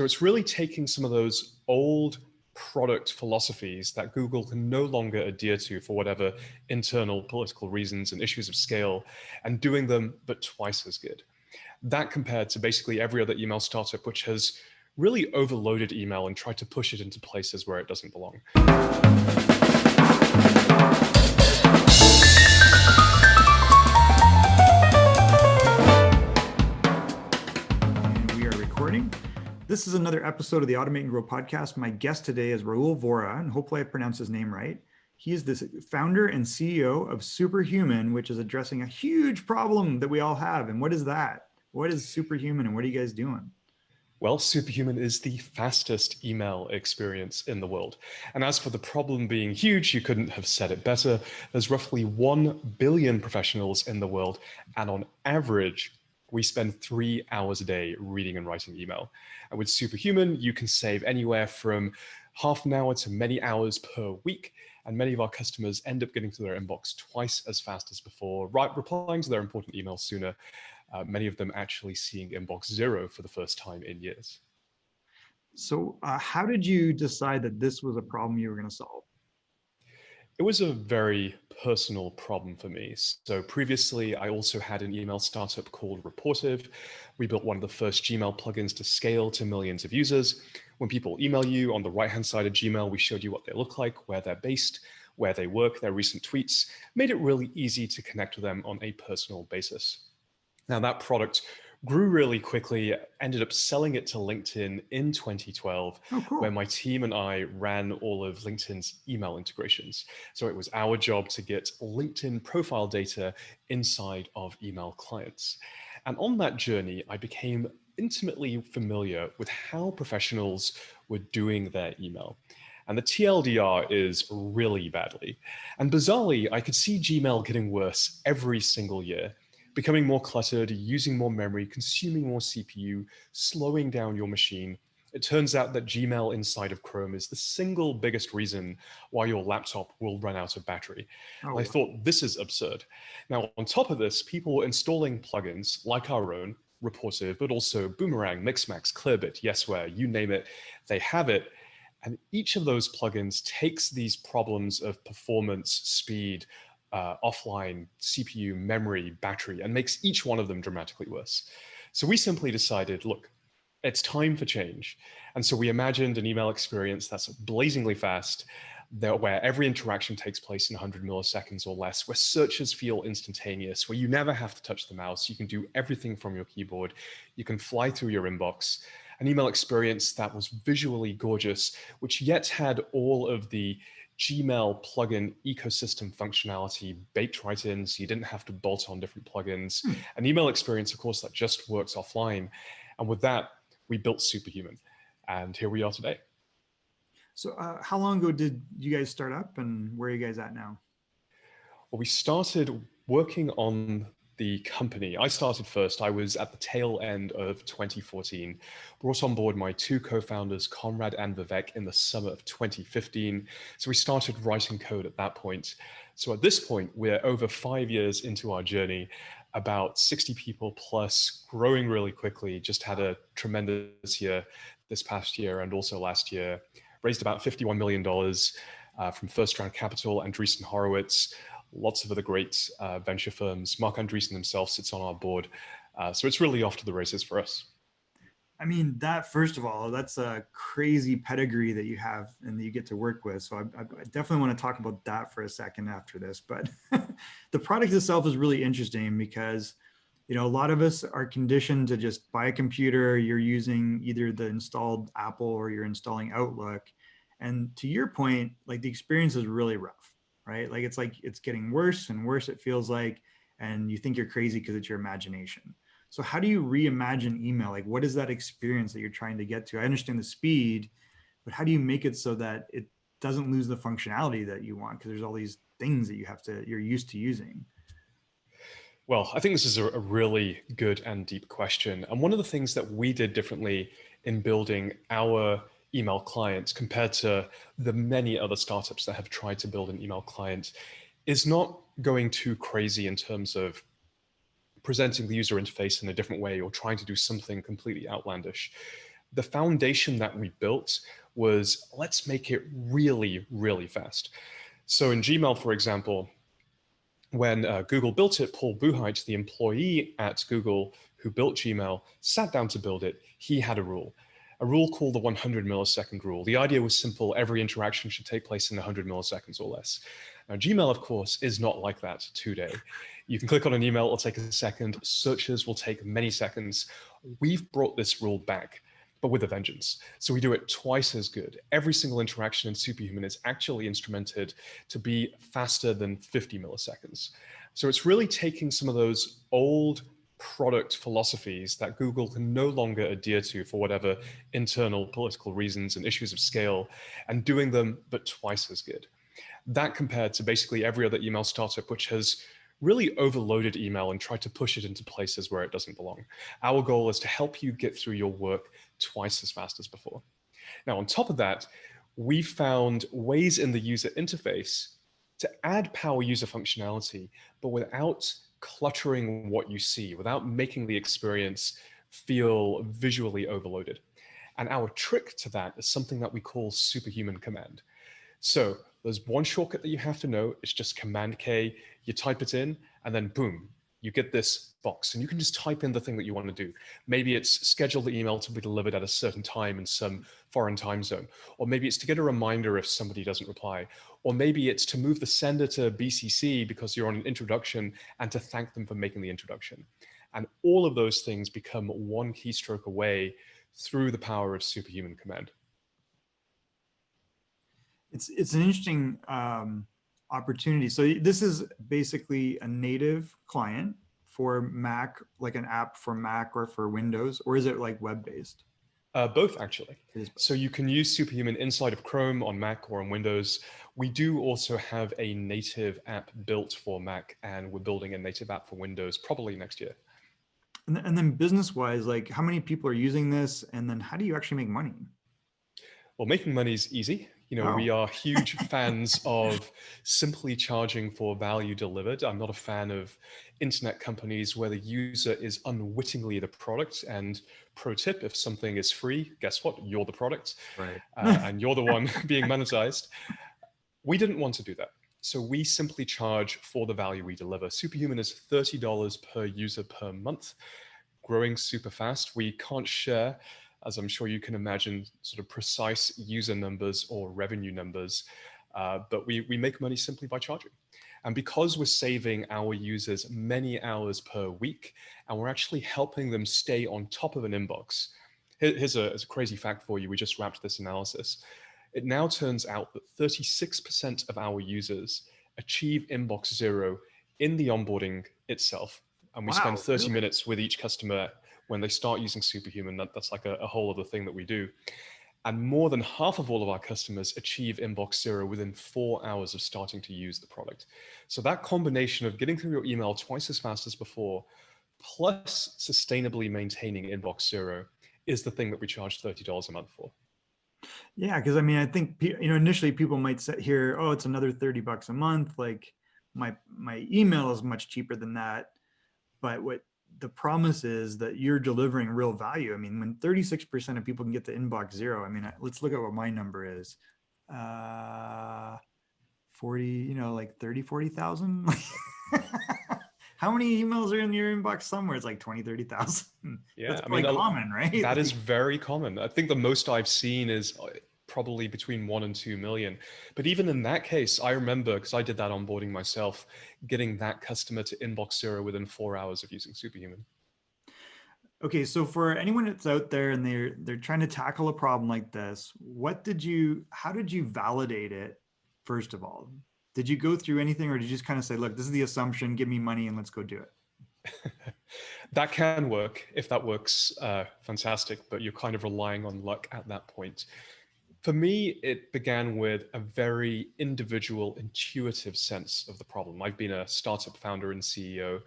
So it's really taking some of those old product philosophies that Google can no longer adhere to for whatever internal political reasons and issues of scale, and doing them but twice as good. That compared to basically every other email startup which has really overloaded email and tried to push it into places where it doesn't belong. And we are recording. This is another episode of the Automate and Grow podcast. My guest today is Rahul Vohra, and hopefully I pronounced his name right. He is the founder and CEO of Superhuman, which is addressing a huge problem that we all have. And what is that? What is Superhuman and what are you guys doing? Well, Superhuman is the fastest email experience in the world. And as for the problem being huge, you couldn't have said it better. There's roughly 1 billion professionals in the world, and on average, we spend 3 hours a day reading and writing email. And with Superhuman, you can save anywhere from half an hour to many hours per week. And many of our customers end up getting to their inbox twice as fast as before, replying to their important emails sooner. Many of them actually seeing inbox 0 for the first time in years. So how did you decide that this was a problem you were going to solve? It was a very personal problem for me. So previously, I also had an email startup called Reportive. We built one of the first Gmail plugins to scale to millions of users. When people email you, on the right-hand side of Gmail, we showed you what they look like, where they're based, where they work, their recent tweets, made it really easy to connect with them on a personal basis. Now, that product grew really quickly, ended up selling it to LinkedIn in 2012, where my team and I ran all of LinkedIn's email integrations. So it was our job to get LinkedIn profile data inside of email clients. And on that journey, I became intimately familiar with how professionals were doing their email. And the TLDR is really badly. And bizarrely, I could see Gmail getting worse every single year, becoming more cluttered, using more memory, consuming more CPU, slowing down your machine. It turns out that Gmail inside of Chrome is the single biggest reason why your laptop will run out of battery. I thought, this is absurd. Now, on top of this, people were installing plugins like our own, Reportive, but also Boomerang, Mixmax, Clearbit, Yesware, you name it, they have it. And each of those plugins takes these problems of performance, speed, offline, CPU, memory, battery, and makes each one of them dramatically worse. So we simply decided, look, it's time for change. And so we imagined an email experience that's blazingly fast, where every interaction takes place in 100 milliseconds or less, where searches feel instantaneous, where you never have to touch the mouse. You can do everything from your keyboard. You can fly through your inbox. An email experience that was visually gorgeous, which yet had all of the Gmail plugin ecosystem functionality baked right in, so you didn't have to bolt on different plugins. An email experience, of course, that just works offline. And with that, we built Superhuman. And here we are today. So how long ago did you guys start up and where are you guys at now? Well, we started working on the company. I started first. I was at the tail end of 2014, brought on board my two co-founders, Conrad and Vivek, in the summer of 2015. So we started writing code at that point. So at this point, we're over 5 years into our journey, about 60 people plus, growing really quickly, just had a tremendous year this past year and also last year. Raised about $51 million from first round capital, Andreessen Horowitz, lots of other great venture firms. Marc Andreessen himself sits on our board. So it's really off to the races for us. I mean, that, first of all, that's a crazy pedigree that you have and that you get to work with. So I definitely want to talk about that for a second after this. But the product itself is really interesting because, you know, a lot of us are conditioned to just buy a computer, you're using either the installed Apple or you're installing Outlook. And to your point, like, the experience is really rough, right? Like it's getting worse and worse, it feels like, and you think you're crazy because it's your imagination. So how do you reimagine email? Like, what is that experience that you're trying to get to? I understand the speed, but how do you make it so that it doesn't lose the functionality that you want? Because there's all these things that you're used to using. Well, I think this is a really good and deep question. And one of the things that we did differently in building our email client compared to the many other startups that have tried to build an email client is not going too crazy in terms of presenting the user interface in a different way or trying to do something completely outlandish. The foundation that we built was, let's make it really, really fast. So in Gmail, for example, when Google built it, Paul Buchheit, the employee at Google who built Gmail, sat down to build it. He had a rule called the 100 millisecond rule. The idea was simple. Every interaction should take place in 100 milliseconds or less. Now, Gmail, of course, is not like that today. You can click on an email, it'll take a second. Searches will take many seconds. We've brought this rule back, but with a vengeance. So we do it twice as good. Every single interaction in Superhuman is actually instrumented to be faster than 50 milliseconds. So it's really taking some of those old product philosophies that Google can no longer adhere to for whatever internal political reasons and issues of scale, and doing them but twice as good. That compared to basically every other email startup which has really overloaded email and tried to push it into places where it doesn't belong. Our goal is to help you get through your work twice as fast as before. Now, on top of that, we found ways in the user interface to add power user functionality, but without cluttering what you see, without making the experience feel visually overloaded. And our trick to that is something that we call Superhuman Command. So there's one shortcut that you have to know. It's just Command K. You type it in, and then boom, you get this box. And you can just type in the thing that you want to do. Maybe it's schedule the email to be delivered at a certain time in some foreign time zone. Or maybe it's to get a reminder if somebody doesn't reply. Or maybe it's to move the sender to BCC because you're on an introduction and to thank them for making the introduction. And all of those things become one keystroke away through the power of Superhuman Command. It's an interesting opportunity. So this is basically a native client for Mac, like an app for Mac or for Windows, or is it like web-based? Both, actually. So you can use Superhuman inside of Chrome on Mac or on Windows. We do also have a native app built for Mac, and we're building a native app for Windows probably next year. And then business-wise, like how many people are using this, and then how do you actually make money? Well, making money is easy. We are huge fans of simply charging for value delivered. I'm not a fan of internet companies where the user is unwittingly the product. And pro tip, if something is free, guess what? You're the product. Right. And you're the one being monetized. We didn't want to do that. So we simply charge for the value we deliver. Superhuman is $30 per user per month, growing super fast. We can't share, as I'm sure you can imagine, sort of precise user numbers or revenue numbers, but we make money simply by charging. And because we're saving our users many hours per week, and we're actually helping them stay on top of an inbox. Here's a crazy fact for you. We just wrapped this analysis. It now turns out that 36% of our users achieve inbox zero in the onboarding itself. And we spend 30 minutes with each customer when they start using Superhuman. That's like a whole other thing that we do. And more than half of all of our customers achieve inbox zero within 4 hours of starting to use the product. So that combination of getting through your email twice as fast as before, plus sustainably maintaining inbox zero, is the thing that we charge $30 a month for. Yeah, because I mean, I think initially people might sit here, oh, it's another $30 a month. Like my email is much cheaper than that. But what the promise is that you're delivering real value. I mean, when 36% of people can get to inbox zero, I mean, let's look at what my number is. 40, like 30, 40,000. How many emails are in your inbox somewhere? It's like 20, 30,000. Yeah, that's quite common, right? That is very common. I think the most I've seen is probably between 1 and 2 million. But even in that case, I remember, because I did that onboarding myself, getting that customer to inbox zero within 4 hours of using Superhuman. Okay, so for anyone that's out there and they're trying to tackle a problem like this, how did you validate it, first of all? Did you go through anything, or did you just kind of say, look, this is the assumption, give me money and let's go do it? That can work. If that works, fantastic, but you're kind of relying on luck at that point. For me, it began with a very individual, intuitive sense of the problem. I've been a startup founder and CEO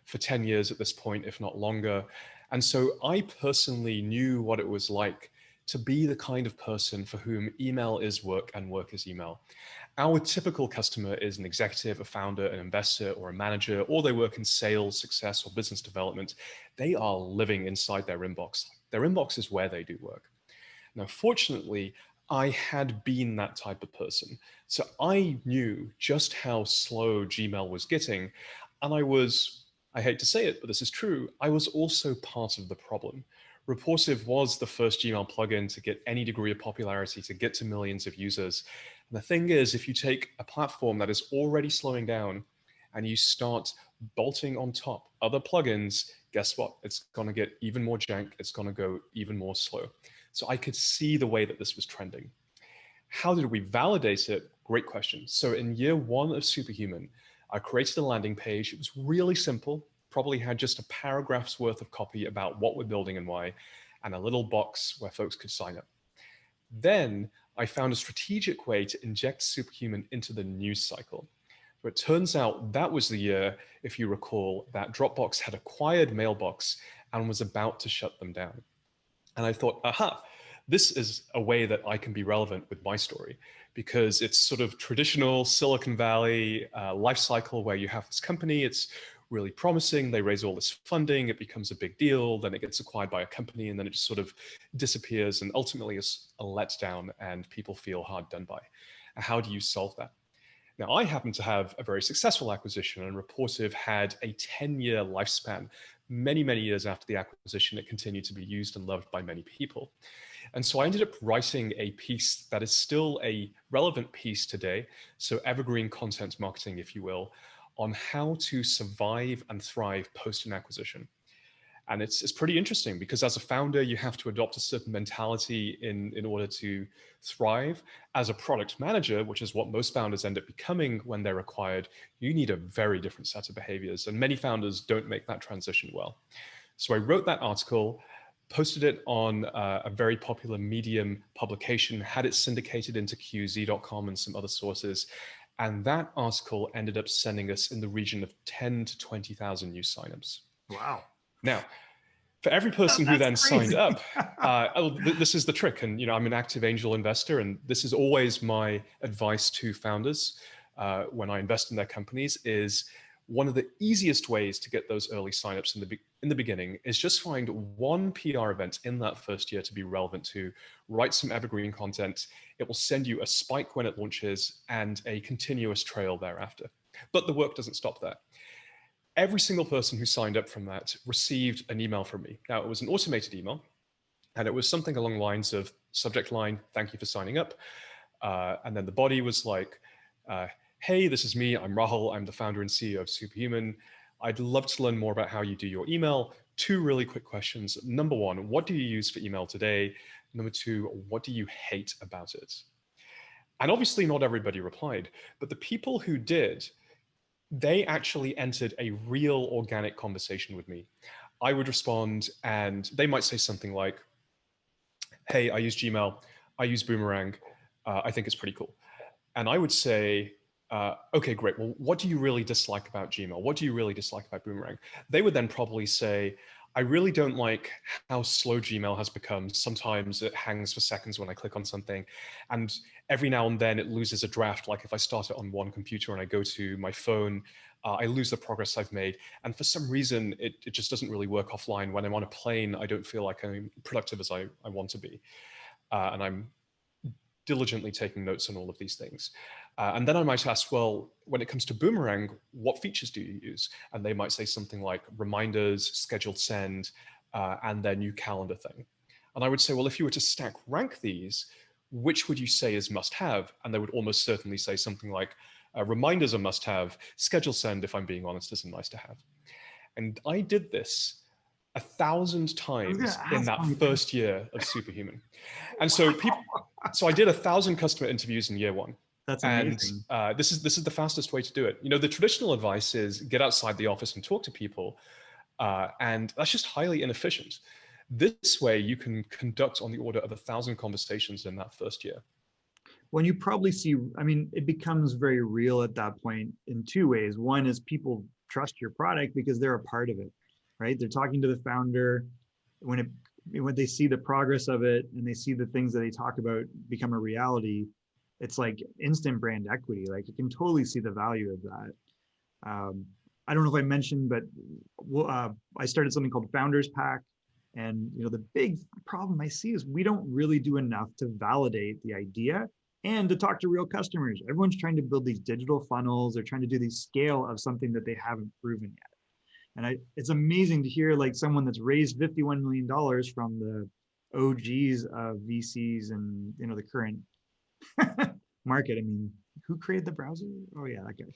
for 10 years at this point, if not longer. And so I personally knew what it was like to be the kind of person for whom email is work and work is email. Our typical customer is an executive, a founder, an investor, or a manager, or they work in sales, success, or business development. They are living inside their inbox. Their inbox is where they do work. Now, fortunately, I had been that type of person. So I knew just how slow Gmail was getting. And I hate to say it, but this is true, I was also part of the problem. Reportive was the first Gmail plugin to get any degree of popularity, to get to millions of users. And the thing is, if you take a platform that is already slowing down and you start bolting on top other plugins, guess what? It's going to get even more jank. It's going to go even more slow. So I could see the way that this was trending. How did we validate it? Great question. So in year one of Superhuman, I created a landing page. It was really simple, probably had just a paragraph's worth of copy about what we're building and why, and a little box where folks could sign up. Then I found a strategic way to inject Superhuman into the news cycle. So it turns out that was the year, if you recall, that Dropbox had acquired Mailbox and was about to shut them down. And I thought, aha, this is a way that I can be relevant with my story, because it's sort of traditional Silicon Valley life cycle where you have this company, it's really promising, they raise all this funding, it becomes a big deal, then it gets acquired by a company, and then it just sort of disappears and ultimately is a letdown and people feel hard done by. How do you solve that? Now, I happen to have a very successful acquisition, and Reportive had a 10-year lifespan. Many, many years after the acquisition, it continued to be used and loved by many people. And so I ended up writing a piece that is still a relevant piece today, so evergreen content marketing, if you will, on how to survive and thrive post an acquisition. And it's pretty interesting because as a founder, you have to adopt a certain mentality in order to thrive. As a product manager, which is what most founders end up becoming when they're acquired, you need a very different set of behaviors. And many founders don't make that transition well. So I wrote that article, posted it on a very popular Medium publication, had it syndicated into QZ.com and some other sources. And that article ended up sending us in the region of 10 to 20,000 new signups. Wow. Now, for every person who then crazy. signed up, this is the trick. And I'm an active angel investor, and this is always my advice to founders when I invest in their companies is one of the easiest ways to get those early signups in the beginning is just find one PR event in that first year to be relevant to, write some evergreen content. It will send you a spike when it launches and a continuous trail thereafter. But the work doesn't stop there. Every single person who signed up from that received an email from me. Now, it was an automated email, and it was something along the lines of subject line, "Thank you for signing up." And then the body was like, "Hey, this is me. I'm Rahul. I'm the founder and CEO of Superhuman. I'd love to learn more about how you do your email. 2 really quick questions. Number 1, what do you use for email today? Number 2, what do you hate about it?" And obviously not everybody replied, but the people who did, they actually entered a real organic conversation with me. I would respond and they might say something like, "Hey, I use Gmail. I use Boomerang. I think it's pretty cool." And I would say, "Okay, great. Well, what do you really dislike about Gmail? What do you really dislike about Boomerang?" They would then probably say, "I really don't like how slow Gmail has become. Sometimes it hangs for seconds when I click on something. And every now and then it loses a draft. Like if I start it on one computer and I go to my phone, I lose the progress I've made. And for some reason, it just doesn't really work offline. When I'm on a plane, I don't feel like I'm productive as I want to be. And I'm diligently taking notes on all of these things." And then I might ask, "Well, when it comes to Boomerang, what features do you use?" And they might say something like reminders, scheduled send, and their new calendar thing. And I would say, "Well, if you were to stack rank these, which would you say is must have?" And they would almost certainly say something like, reminders are must have, schedule send, if I'm being honest, is a nice to have. And I did this 1,000 times in that first year of Superhuman. And so I did 1,000 customer interviews in year one. That's And amazing. this is the fastest way to do it. The traditional advice is get outside the office and talk to people. And that's just highly inefficient. This way you can conduct on the order of 1,000 conversations in that first year. When you probably see, I mean, it becomes very real at that point in 2 ways. One is people trust your product because they're a part of it, right? They're talking to the founder. When they see the progress of it and they see the things that they talk about become a reality, it's like instant brand equity. Like you can totally see the value of that. I don't know if I mentioned, but I started something called Founders Pack And the big problem I see is we don't really do enough to validate the idea and to talk to real customers. Everyone's trying to build these digital funnels. They're trying to do the scale of something that they haven't proven yet. And it's amazing to hear like someone that's raised $51 million from the OGs of VCs and the current market. I mean, who created the browser? Oh yeah, that guy.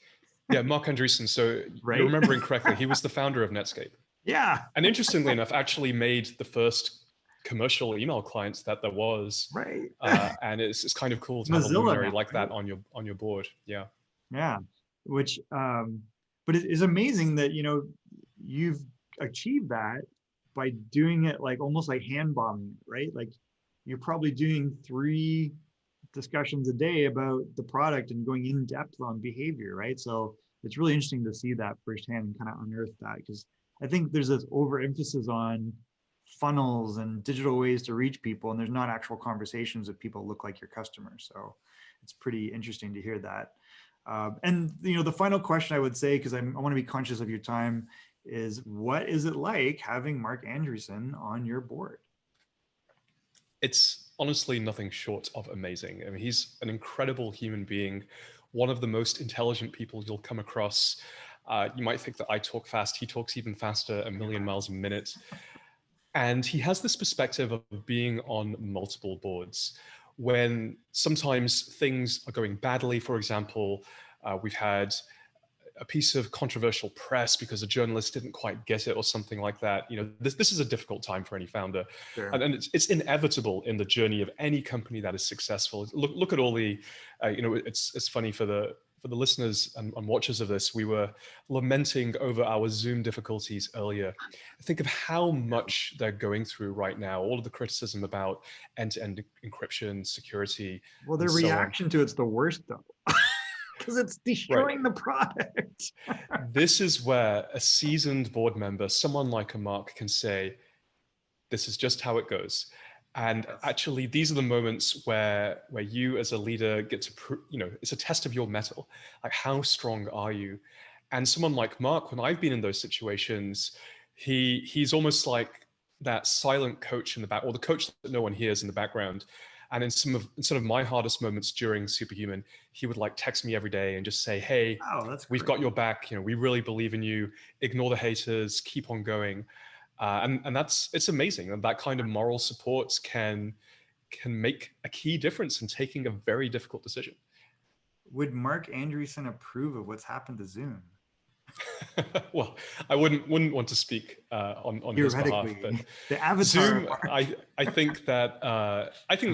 Yeah, Marc Andreessen. So Right? you're remembering correctly. He was the founder of Netscape. Yeah. And interestingly enough, actually made the first commercial email clients that there was. Right. And it's kind of cool to have a Mozilla luminary now, like right? that on your board. Yeah. Yeah. Which, but it is amazing that, you've achieved that by doing it like almost like hand bombing, right? Like you're probably doing 3 discussions a day about the product and going in depth on behavior, right? So it's really interesting to see that firsthand and kind of unearth that, because I think there's this overemphasis on funnels and digital ways to reach people, and there's not actual conversations with people look like your customers. So it's pretty interesting to hear that. And the final question I would say, because I want to be conscious of your time, is what is it like having Marc Andreessen on your board? It's honestly nothing short of amazing. I mean, he's an incredible human being, one of the most intelligent people you'll come across. You might think that I talk fast. He talks even faster, a million miles a minute. And he has this perspective of being on multiple boards. When sometimes things are going badly, for example, we've had a piece of controversial press because a journalist didn't quite get it or something like that. This is a difficult time for any founder. Sure. And it's inevitable in the journey of any company that is successful. Look at all the, it's funny for the listeners and watchers of this, we were lamenting over our Zoom difficulties earlier. Think of how much they're going through right now, all of the criticism about end-to-end encryption, security. Well, their reaction to it's the worst though. Because it's destroying the product. This is where a seasoned board member, someone like a Marc, can say, this is just how it goes. And actually, these are the moments where you as a leader get to, it's a test of your mettle. Like, how strong are you? And someone like Marc, when I've been in those situations, he's almost like that silent coach in the back, or the coach that no one hears in the background. And in some of my hardest moments during Superhuman, he would like text me every day and just say, hey, we've got your back. We really believe in you. Ignore the haters, keep on going. And it's amazing. And that kind of moral support can make a key difference in taking a very difficult decision. Would Marc Andreessen approve of what's happened to Zoom? Well, I wouldn't want to speak on his behalf, but the avatar Zoom, I think that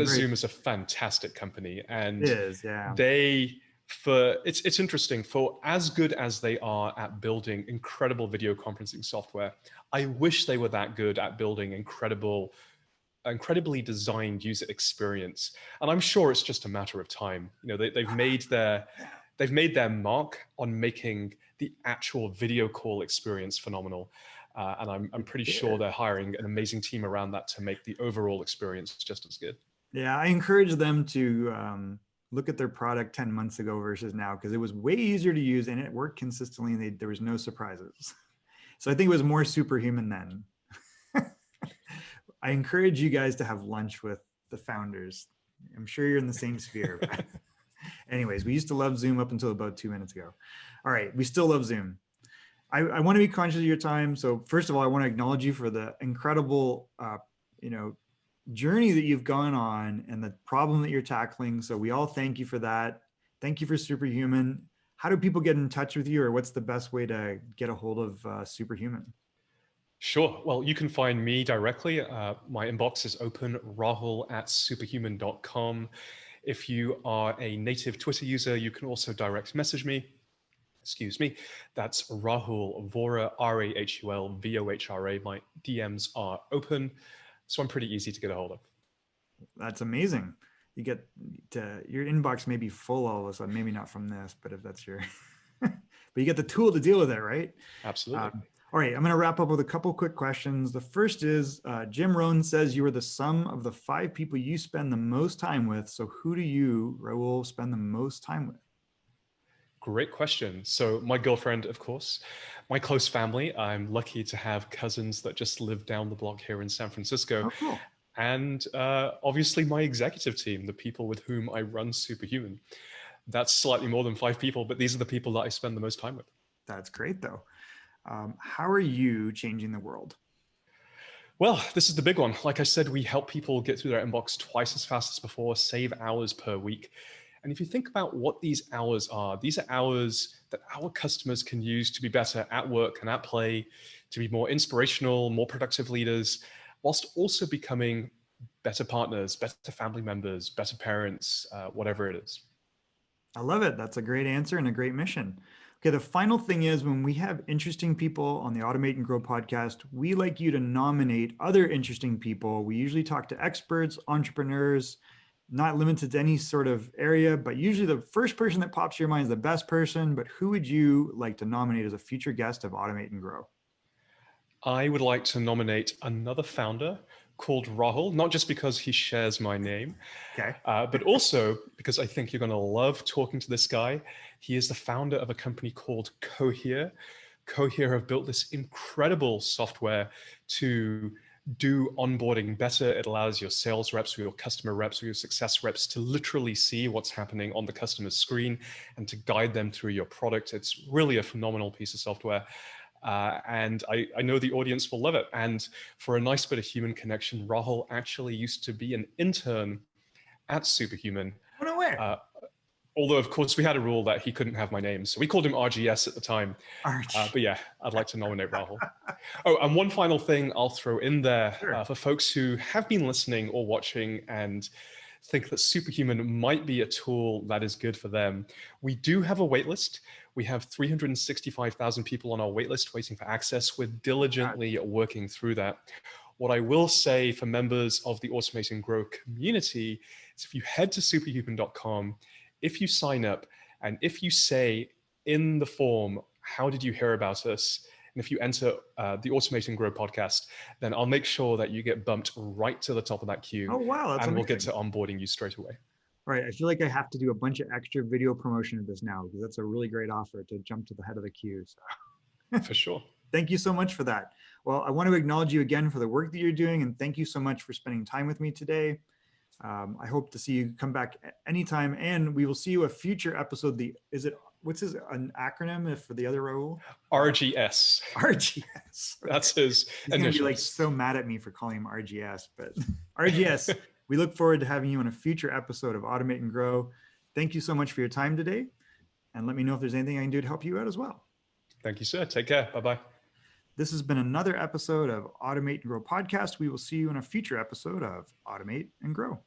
Zoom is a fantastic company, and it is, yeah. It's interesting, for as good as they are at building incredible video conferencing software, I wish they were that good at building incredibly designed user experience. And I'm sure it's just a matter of time. They've made their mark on making the actual video call experience phenomenal. And I'm pretty sure they're hiring an amazing team around that to make the overall experience just as good. Yeah, I encourage them to look at their product 10 months ago versus now, because it was way easier to use and it worked consistently and there was no surprises. So I think it was more superhuman then. I encourage you guys to have lunch with the founders. I'm sure you're in the same sphere. Anyways, we used to love Zoom up until about 2 minutes ago. All right, we still love Zoom. I want to be conscious of your time. So first of all, I want to acknowledge you for the incredible, journey that you've gone on and the problem that you're tackling. So we all thank you for that. Thank you for Superhuman. How do people get in touch with you, or what's the best way to get a hold of Superhuman? Sure. Well, you can find me directly. My inbox is open, rahul@superhuman.com. If you are a native Twitter user, you can also direct message me. Excuse me. That's Rahul Vohra, Rahul Vohra. My DMs are open, so I'm pretty easy to get a hold of. That's amazing. You get to, your inbox may be full all of a sudden, maybe not from this, but if that's your, but you get the tool to deal with it, right? Absolutely. All right, I'm going to wrap up with a couple quick questions. The first is, Jim Rohn says you are the sum of the 5 people you spend the most time with. So who do you, Rahul, spend the most time with? Great question. So my girlfriend, of course, my close family, I'm lucky to have cousins that just live down the block here in San Francisco. Oh, cool. And obviously my executive team, the people with whom I run Superhuman. That's slightly more than 5 people, but these are the people that I spend the most time with. That's great, though. How are you changing the world? Well, this is the big one. Like I said, we help people get through their inbox twice as fast as before, save hours per week. And if you think about what these hours are, these are hours that our customers can use to be better at work and at play, to be more inspirational, more productive leaders, whilst also becoming better partners, better family members, better parents, whatever it is. I love it. That's a great answer and a great mission. Okay, the final thing is when we have interesting people on the Automate and Grow podcast, we like you to nominate other interesting people. We usually talk to experts, entrepreneurs, not limited to any sort of area, but usually the first person that pops to your mind is the best person. But who would you like to nominate as a future guest of Automate and Grow? I would like to nominate another founder called Rahul, not just because he shares my name, Okay. but also because I think you're going to love talking to this guy. He is the founder of a company called Cohere. Cohere have built this incredible software to do onboarding better. It allows your sales reps or your customer reps or your success reps to literally see what's happening on the customer's screen and to guide them through your product. It's really a phenomenal piece of software. And I know the audience will love it. And for a nice bit of human connection, Rahul actually used to be an intern at Superhuman. Oh, no way. Although, of course, we had a rule that he couldn't have my name. So we called him R.G.S. at the time. But yeah, I'd like to nominate Rahul. Oh, and one final thing I'll throw in there Sure. for folks who have been listening or watching and think that Superhuman might be a tool that is good for them. We do have a waitlist. We have 365,000 people on our waitlist waiting for access. We're diligently working through that. What I will say for members of the Automate and Grow community is if you head to superhuman.com, if you sign up, and if you say in the form, how did you hear about us? And if you enter the Automate and Grow podcast, then I'll make sure that you get bumped right to the top of that queue. Oh, wow. That's and amazing. We'll get to onboarding you straight away. All right. I feel like I have to do a bunch of extra video promotion of this now because that's a really great offer to jump to the head of the queue. So. For sure. Thank you so much for that. Well, I want to acknowledge you again for the work that you're doing. And thank you so much for spending time with me today. I hope to see you come back anytime. And we will see you a future episode. What's an acronym for the other Rahul? R.G.S. R.G.S. Okay. That's his He's going to be like so mad at me for calling him R.G.S. But R.G.S., we look forward to having you on a future episode of Automate and Grow. Thank you so much for your time today. And let me know if there's anything I can do to help you out as well. Thank you, sir. Take care. Bye-bye. This has been another episode of Automate and Grow podcast. We will see you in a future episode of Automate and Grow.